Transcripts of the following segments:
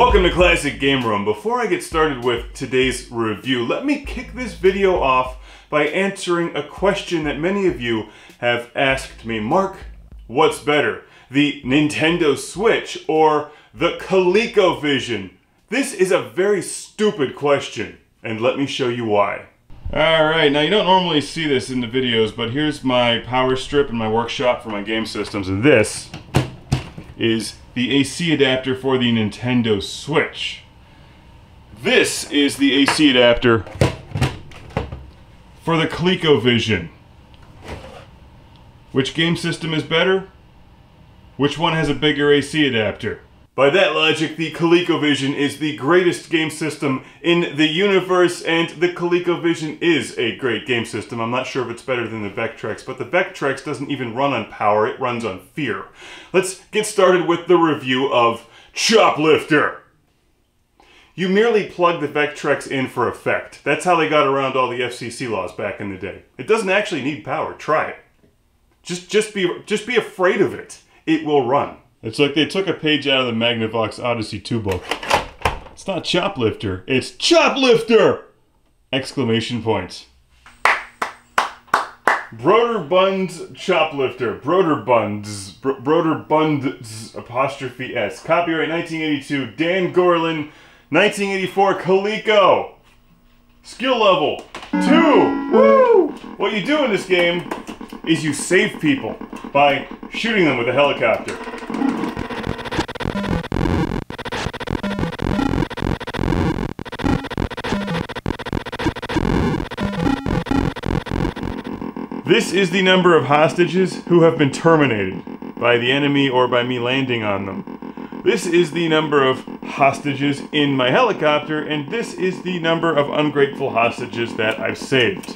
Welcome to Classic Game Room. Before I get started with today's review, let me kick this video off by answering a question that many of you have asked me. Mark, what's better, the Nintendo Switch or the Colecovision? This is a very stupid question, and let me show you why. Alright, now you don't normally see this in the videos, but here's my power strip in my workshop for my game systems, and this is the AC adapter for the Nintendo Switch. This is the AC adapter for the Colecovision. Which game system is better? Which one has a bigger AC adapter? By that logic, the Colecovision is the greatest game system in the universe, and the Colecovision is a great game system. I'm not sure if it's better than the Vectrex, but the Vectrex doesn't even run on power, it runs on fear. Let's get started with the review of Choplifter. You merely plug the Vectrex in for effect. That's how they got around all the FCC laws back in the day. It doesn't actually need power, try it. Just be afraid of it. It will run. It's like they took a page out of the Magnavox Odyssey 2 book. It's not Choplifter, it's Choplifter! Exclamation points. Broderbund Choplifter. Broderbund apostrophe S. Copyright 1982. Dan Gorlin. 1984 Coleco. Skill level 2. Woo! What you do in this game is you save people by shooting them with a helicopter. This is the number of hostages who have been terminated by the enemy or by me landing on them. This is the number of hostages in my helicopter, and this is the number of ungrateful hostages that I've saved.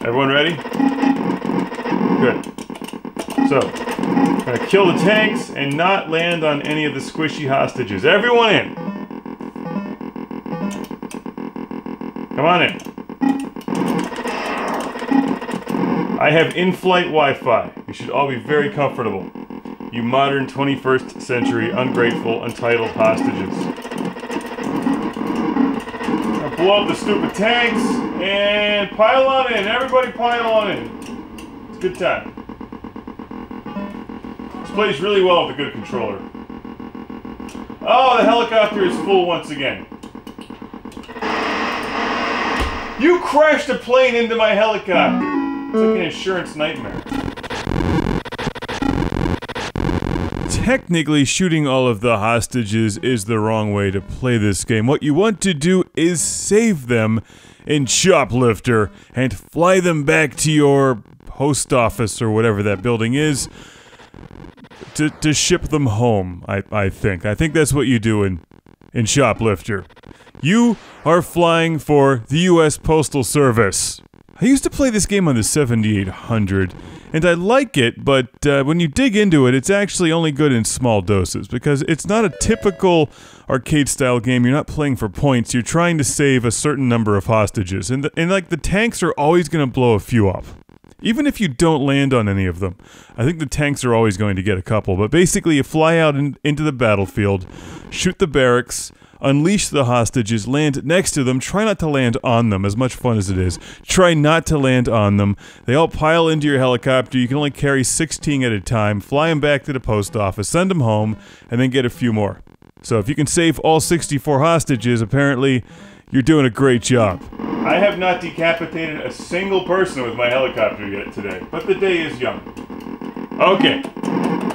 Everyone ready? Good. So, I'm gonna kill the tanks and not land on any of the squishy hostages. Everyone in! Come on in. I have in-flight Wi-Fi. You should all be very comfortable. You modern 21st century ungrateful, untitled hostages. Now blow up the stupid tanks and pile on in. Everybody pile on in. It's a good time. This plays really well with a good controller. Oh, the helicopter is full once again. You crashed a plane into my helicopter. It's like an insurance nightmare. Technically, shooting all of the hostages is the wrong way to play this game. What you want to do is save them in Choplifter and fly them back to your post office or whatever that building is to ship them home, I think. I think that's what you do in Choplifter. You are flying for the US Postal Service. I used to play this game on the 7800, and I like it, but when you dig into it, it's actually only good in small doses, because it's not a typical arcade-style game. You're not playing for points, you're trying to save a certain number of hostages, and like, the tanks are always going to blow a few up. Even if you don't land on any of them, I think the tanks are always going to get a couple, but basically you fly out into the battlefield, shoot the barracks, unleash the hostages, land next to them, try not to land on them, as much fun as it is. Try not to land on them. They all pile into your helicopter, you can only carry 16 at a time, fly them back to the post office, send them home, and then get a few more. So if you can save all 64 hostages, apparently you're doing a great job. I have not decapitated a single person with my helicopter yet today, but the day is young. Okay,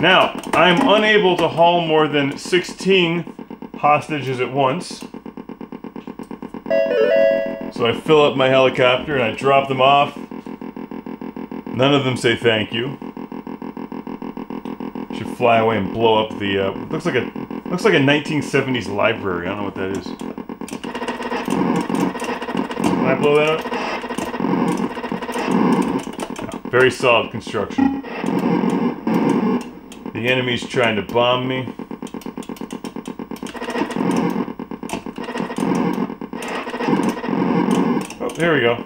now, I'm unable to haul more than 16 hostages at once. So I fill up my helicopter and I drop them off. None of them say thank you. Should fly away and blow up the looks like a 1970s library. I don't know what that is. Can I blow that up? No, very solid construction. The enemy's trying to bomb me. There we go.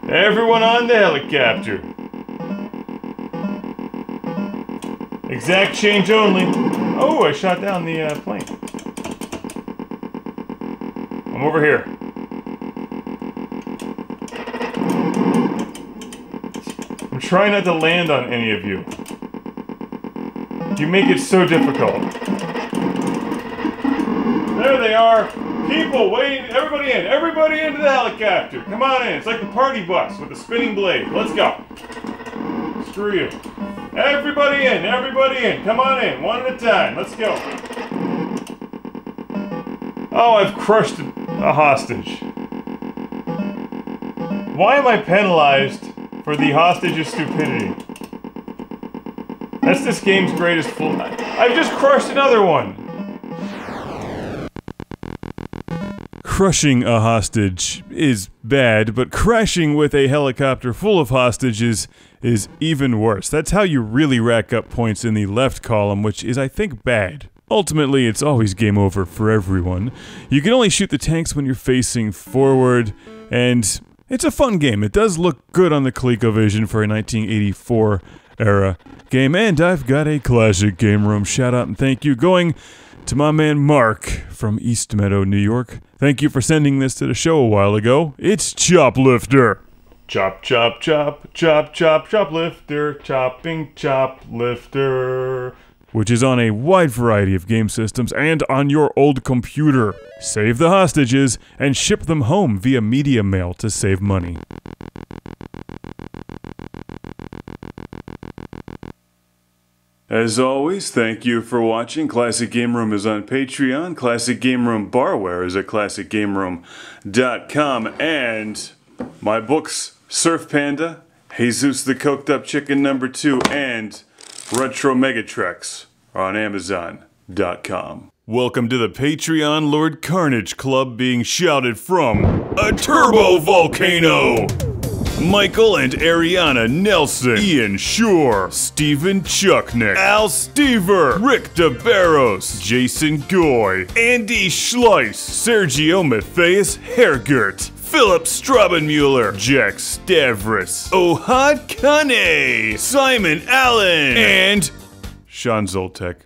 Everyone on the helicopter. Exact change only. Oh, I shot down the plane. over here. I'm trying not to land on any of you. You make it so difficult. There they are. People waiting. Everybody in. Everybody into the helicopter. Come on in. It's like the party bus with a spinning blade. Let's go. Screw you. Everybody in. Everybody in. Come on in. One at a time. Let's go. Oh, I've crushed a hostage. Why am I penalized for the hostage's stupidity? That's this game's greatest flaw. I've just crushed another one. Crushing a hostage is bad, but crashing with a helicopter full of hostages is even worse. That's how you really rack up points in the left column, which is, I think, bad. Ultimately, it's always game over for everyone. You can only shoot the tanks when you're facing forward, and it's a fun game. It does look good on the Colecovision for a 1984 era game, and I've got a classic game room shout out and thank you going to my man Mark from East Meadow, New York. Thank you for sending this to the show a while ago. It's Choplifter. Chop, chop, chop, chop, chop, Choplifter, chopping Choplifter. Which is on a wide variety of game systems and on your old computer. Save the hostages and ship them home via media mail to save money. As always, thank you for watching. Classic Game Room is on Patreon. Classic Game Room Barware is at classicgameroom.com. And my books, Surf Panda, Jesus the Coked Up Chicken #2, and Retro Megatrex are on Amazon.com. Welcome to the Patreon Lord Carnage Club being shouted from a turbo volcano! Michael and Ariana Nelson, Ian Shore, Steven Chucknick, Al Stever, Rick DeBarros, Jason Goy, Andy Schleiss, Sergio Matthias Hergert, Philip Strabenmuller, Jack Stavris, Ohad Kane, Simon Allen, and Sean Zoltek.